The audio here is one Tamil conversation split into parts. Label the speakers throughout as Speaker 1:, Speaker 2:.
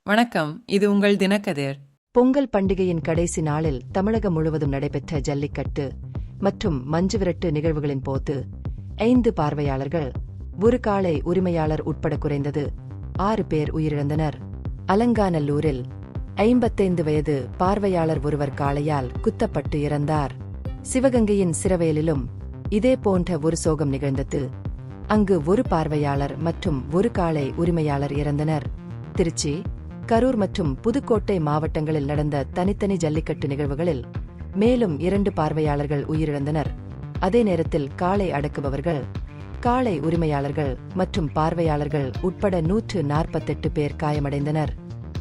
Speaker 1: வணக்கம், இது உங்கள் தினக்கதிர்.
Speaker 2: பொங்கல் பண்டிகையின் கடைசி நாளில் தமிழகம் முழுவதும் நடைபெற்ற ஜல்லிக்கட்டு மற்றும் மஞ்சுவிரட்டு நிகழ்வுகளின் போது 5 பார்வையாளர்கள், ஒரு காளை உரிமையாளர் உட்பட குறைந்தது 6 பேர் உயிரிழந்தனர். அலங்காநல்லூரில் 55 வயது பார்வையாளர் ஒருவர் காளையால் குத்தப்பட்டு இறந்தார். சிவகங்கையின் சிரவேலிலும் இதேபோன்ற ஒரு சோகம் நிகழ்ந்தது. அங்கு ஒரு பார்வையாளர் மற்றும் ஒரு காளை உரிமையாளர் இறந்தனர். திருச்சி, கரூர் மற்றும் புதுக்கோட்டை மாவட்டங்களில் நடந்த தனித்தனி ஜல்லிக்கட்டு நிகழ்வுகளில் மேலும் 2 பார்வையாளர்கள் உயிரிழந்தனர். அதே நேரத்தில் காளை அடக்குபவர்கள், காளை உரிமையாளர்கள் மற்றும் பார்வையாளர்கள் உட்பட 148 பேர் காயமடைந்தனர்.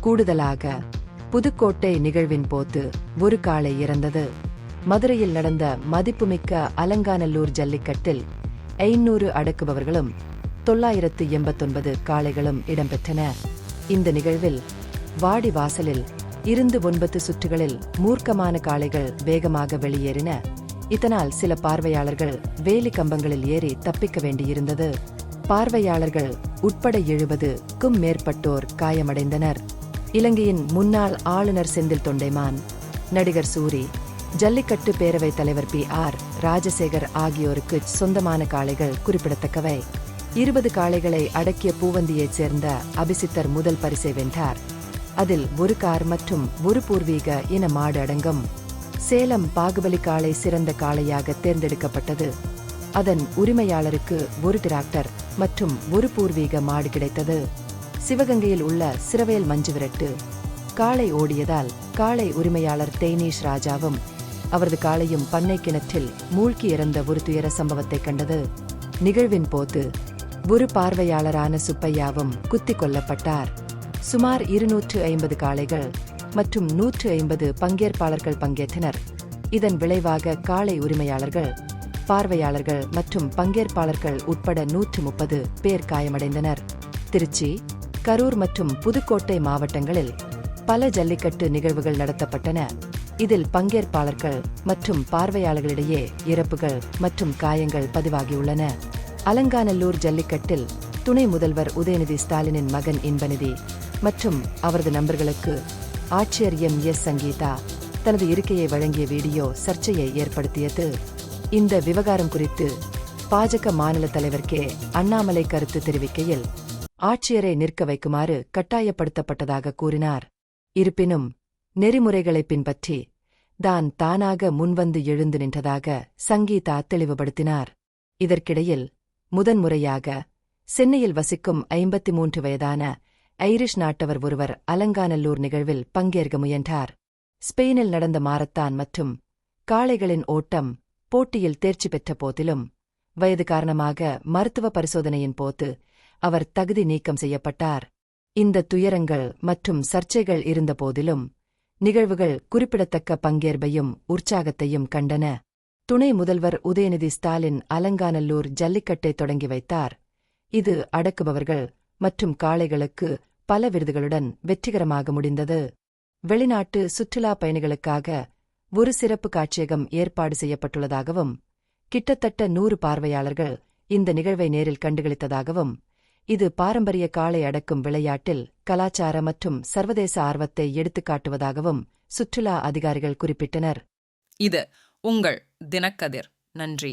Speaker 2: கூடுதலாக புதுக்கோட்டை நிகழ்வின் போது ஒரு காளை இறந்தது. மதுரையில் நடந்த மதிப்புமிக்க அலங்காநல்லூர் ஜல்லிக்கட்டில் 500 அடக்குபவர்களும் 989 காளைகளும் இடம்பெற்றன. இந்த நிகழ்வில் வாடி வாசலில் இருந்து 9 சுற்றுகளில் மூர்க்கமான காளைகள் வேகமாக வெளியேறின. இதனால் சில பார்வையாளர்கள் வேலி கம்பங்களில் ஏறி தப்பிக்க வேண்டியிருந்தது. பார்வையாளர்கள் உட்பட 70க்கும் மேற்பட்டோர் காயமடைந்தனர். இலங்கையின் முன்னாள் ஆளுநர் செந்தில் தொண்டைமான், நடிகர் சூரி, ஜல்லிக்கட்டு பேரவைத் தலைவர் PR ராஜசேகர் ஆகியோருக்கு சொந்தமான காளைகள் குறிப்பிடத்தக்கவை. 20 காளைகளை அடக்கிய பூவந்தியைச் சேர்ந்த அபிசித்தர் முதல் பரிசை வென்றார். அதில் ஒரு கார் மற்றும் ஒரு பூர்வீக இன மாடு அடங்கும். சேலம் பாகுபலி காளை சிறந்த காளையாக தேர்ந்தெடுக்கப்பட்டது. அதன் உரிமையாளருக்கு ஒரு டிராக்டர் மற்றும் ஒரு பூர்வீக மாடு கிடைத்தது. சிவகங்கையில் உள்ள சிரவேல் மஞ்சுவிரட்டு காளை ஓடியதால் காளை உரிமையாளர் தேனீஷ் ராஜாவும் அவரது காளையும் பண்ணை கிணற்றில் மூழ்கி இறந்த ஒரு துயர சம்பவத்தை கண்டது. நிகழ்வின் போது ஒரு பார்வையாளரான சுப்பையாவும் குத்திக் கொல்லப்பட்டார். சுமார் 250 காளைகள் மற்றும் 150 பங்கேற்பாளர்கள் பங்கேற்றனர். இதன் விளைவாக காளை உரிமையாளர்கள், பார்வையாளர்கள் மற்றும் பங்கேற்பாளர்கள் உட்பட 130 பேர் காயமடைந்தனர். திருச்சி, கரூர் மற்றும் புதுக்கோட்டை மாவட்டங்களில் பல ஜல்லிக்கட்டு நிகழ்வுகள் நடத்தப்பட்டன. இதில் பங்கேற்பாளர்கள் மற்றும் பார்வையாளர்களிடையே இறப்புகள் மற்றும் காயங்கள் பதிவாகியுள்ளன. அலங்காநல்லூர் ஜல்லிக்கட்டில் துணை முதல்வர் உதயநிதி ஸ்டாலினின் மகன் இன்பநிதி மற்றும் அவரது நண்பர்களுக்கு ஆட்சியர் MS சங்கீதா தனது இருக்கையை வழங்கிய வீடியோ சர்ச்சையை ஏற்படுத்தியது. இந்த விவகாரம் குறித்து பாஜக மாநில தலைவர் அண்ணாமலை கருத்து தெரிவிக்கையில், ஆட்சியரை நிற்க வைக்குமாறு கட்டாயப்படுத்தப்பட்டதாக கூறினார். இருப்பினும் நெறிமுறைகளை பின்பற்றி தானாக முன்வந்து எழுந்து நின்றதாக சங்கீதா தெளிவுபடுத்தினார். இதற்கிடையில் முதன்முறையாக சென்னையில் வசிக்கும் 53 வயதான ஐரிஷ் நாட்டவர் ஒருவர் அலங்காநல்லூர் நிகழ்வில் பங்கேற்க முயன்றார். ஸ்பெயினில் நடந்த மாரத்தான் மற்றும் காளைகளின் ஓட்டம் போட்டியில் தேர்ச்சி பெற்ற போதிலும் வயது காரணமாக மருத்துவ பரிசோதனையின் போது அவர் தகுதி நீக்கம் செய்யப்பட்டார். இந்த துயரங்கள் மற்றும் சர்ச்சைகள் இருந்த போதிலும் நிகழ்வுகள் குறிப்பிடத்தக்க பங்கேற்பையும் உற்சாகத்தையும் கண்டன. துணை முதல்வர் உதயநிதி ஸ்டாலின் அலங்காநல்லூர் ஜல்லிக்கட்டை தொடங்கி வைத்தார். இது அடக்குபவர்கள் மற்றும் காளைகளுக்கு பல விருதுகளுடன் வெற்றிகரமாக முடிந்தது. வெளிநாட்டு சுற்றுலா பயணிகளுக்காக ஒரு சிறப்பு காட்சியகம் ஏற்பாடு செய்யப்பட்டுள்ளதாகவும், கிட்டத்தட்ட 100 பார்வையாளர்கள் இந்த நிகழ்வை நேரில் கண்டுகளித்ததாகவும், இது பாரம்பரிய காளை அடக்கும் விளையாட்டில் கலாச்சார மற்றும் சர்வதேச ஆர்வத்தை எடுத்துக்காட்டுவதாகவும் சுற்றுலா அதிகாரிகள் குறிப்பிட்டனர்.
Speaker 1: இது உங்கள் தினக்கதிர். நன்றி.